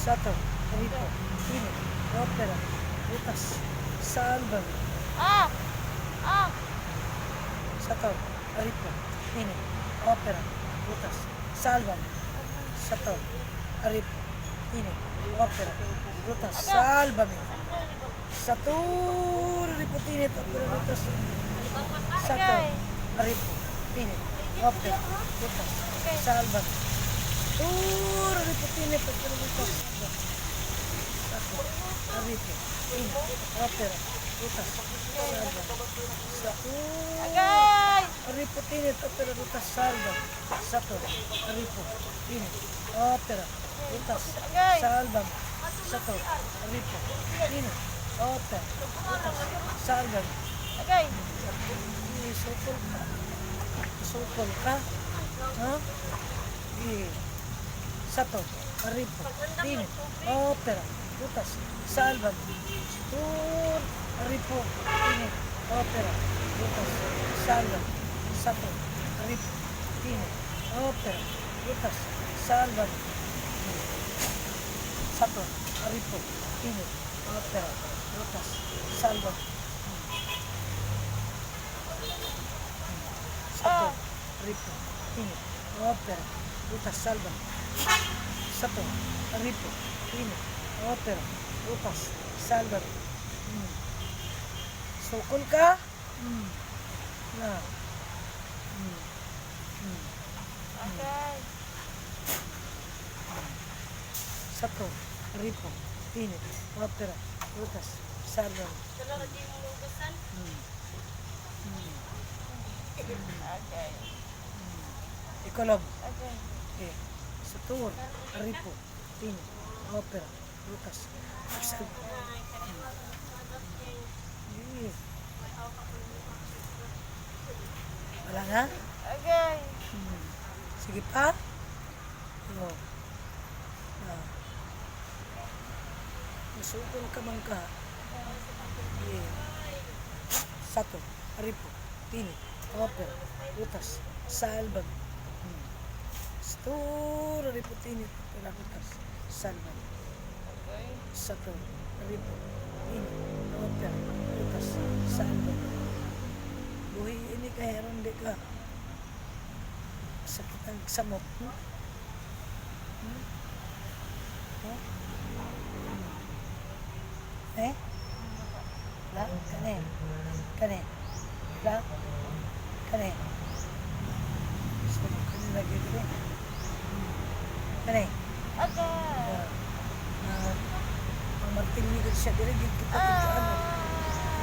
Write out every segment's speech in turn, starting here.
Saturn, Ripo, Phoenix, Opera, Butas, Salvan, Ah! Ah! Saturn, Ripo, Phoenix, Opera, Butas, Salvan, Saturn, Ripo, Phoenix, Opera, Butas, Salvame, Saturn, Ripo, Phoenix, Opera, Butas, Saturn, Ripo, Phoenix, Opera, Butas, Salvan, Saturn, Ripo, Phoenix, Opera, Butas, Saturn, Ripo, Phoenix, Opera, Butas, Salvan, Saturn, Agay! Ripotinit opera rutas salva. Saturn, Ripo, Phoenix, opera, rutas, salva. Saturn, Ripo, Phoenix, opera, rutas, salva. Agay! Isukol ka. Isukol ka. Ha? Saturn, Ripo, Phoenix, opera, rutas, salva. Saturn, Ripo, Phoenix, opera, rutas, salva. Saturn, Ripo, Phoenix, opera, rutas, salva. Saturn, Ripo, Phoenix, opera, rutas, salva. Saturn, Ripo, Phoenix, opera, rutas, salva. Saturn, Ripo, Phoenix, opera, rutas, salva. Sukol ka? Na. Agay! Saturn, Ripo, Phoenix, opera, rutas, salva. Agay! Ikolog. Agay! Okay. Saturn, Ripo, Phoenix, opera, rutas, salva. Wala na? Agay! Sige pa? Oo. Masukol ka man ka. Saturn, Ripo, Phoenix, opera, rutas, salva. Saturn, Ripo, Phoenix, opera, rutas, salva. Agay! Saturn, Ripo, Phoenix, opera, rutas, salva. Buhay ini ka, heron di ka. Sakit ang samot. Eh? La? Kane? Kane? La? Kane? So, kane lagi dito. Kane? Agay! Ang martilyo ko siya, dire kita ano.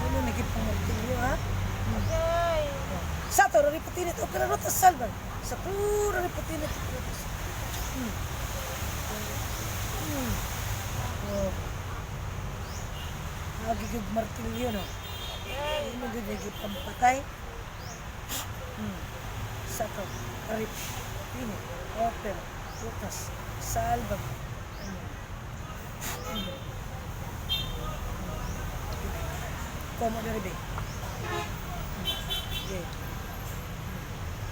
Ano naging pang martilyo, ha? Agay! Saturn, Ripotinit, opera, rutas, salvan. Saturn, Ripotinit, rutas. Nagigig martilyo, no? Agay! Ano nagigig pampatay? Saturn, Ripotinit, opera, rutas, salvan. Como na rin, okay.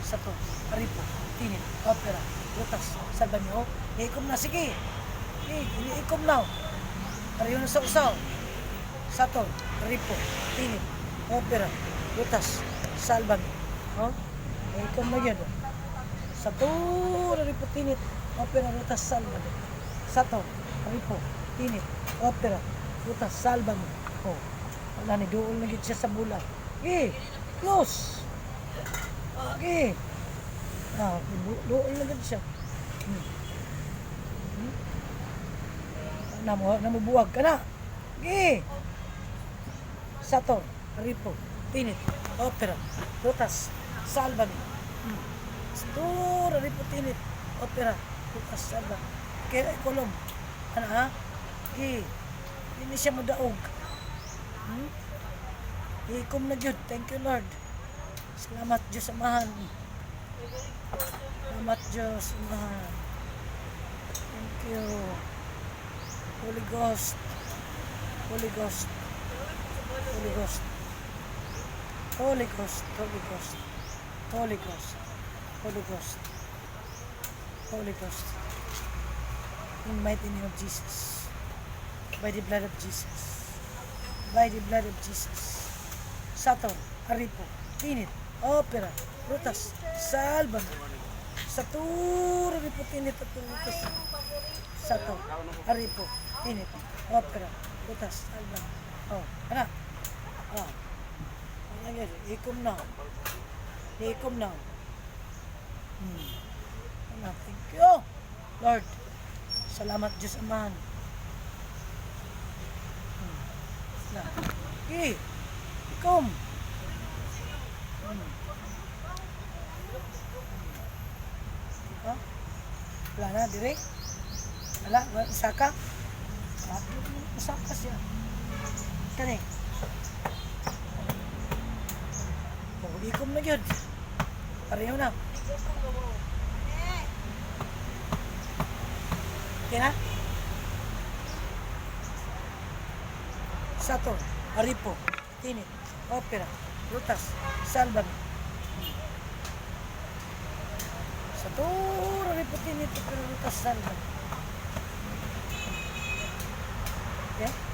Saturn, Ripo, Phoenix, opera, rutas, salvan niyo. Iikom na, sige. Iikom na. Pareho na sa usaw. Saturn, Ripo, Phoenix, opera, rutas, salvan. Oh? Iikom na yun. Saturn, Ripo, Phoenix, opera, rutas, salvan. Saturn, Ripo, Phoenix, opera, rutas, salvan. Oh. Wala ni doon na siya sa bulan. Close. Okay. Doon na siya. Namubuwag ka na. Saturn, Ripo, Phoenix, opera, rutas, salvan. Saturn, Ripo, Phoenix, opera, rutas, salvan. Kaya ikolom. Ano ha? Hindi siya madaog. Ikom na Diyod. Thank you, Lord. Salamat Diyos Amahan. Salamat Diyos Amahan. Thank you. Holy Ghost. Holy Ghost. Holy Ghost. Holy Ghost. Holy Ghost. Holy Ghost. Holy Ghost. Holy Ghost. In the mighty name of Jesus. By the blood of Jesus. By the blood of Jesus. Sator, Aripo, Tinit, Opera, Rutas, Salbano. Satur, Aripo, Tinit, at Rutas. Sator, Aripo, Tinit, Opera, Rutas, Salbano. Oh, anak. Oh. Ano yan? Ikom now. Ikom now. Anak, thank you. Lord, salamat Diyos Amahan. Okay. Ikom. Oh. Wala na, direct. Wala, isa ka. Isa ka siya. Kani. Oh, ikom na yun. Pareho na. Okay na? Sator, Aripo, Tinit, Opera, Rutas, Salbano. Sator, Aripo, Tinit, Opera, Rutas, Salbano. Okay?